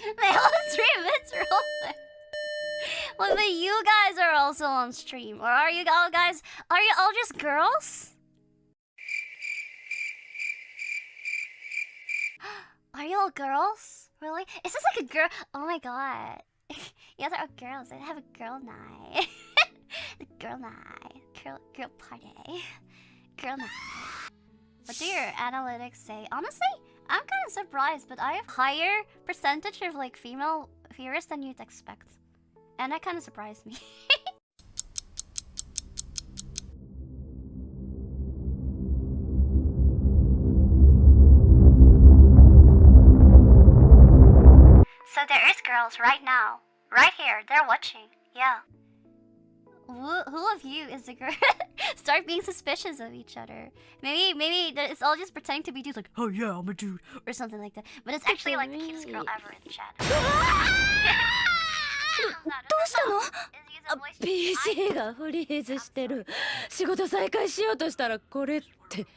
They all stream, it's real. Well, but you guys are also on stream. Or are you all guys, are you all just girls? Are you all girls? Really? Is this like a girl? Oh my god. You guys are all girls. I have a girl night. The girl night. Girl party. Girl night. What do your analytics say? Honestly, I'm kind of surprised, but I have higher percentage of like female viewers than you'd expect. And that kind of surprised me. So there is girls right now. Right here. They're watching. Yeah. Who of you is a girl? Start being suspicious of each other. Maybe it's all just pretending to be dudes like, oh yeah, I'm a dude. Or something like that. But it's actually like the cutest girl ever in chat. どうしたの？PC がフリーズしてる。仕事再開しようとしたらこれって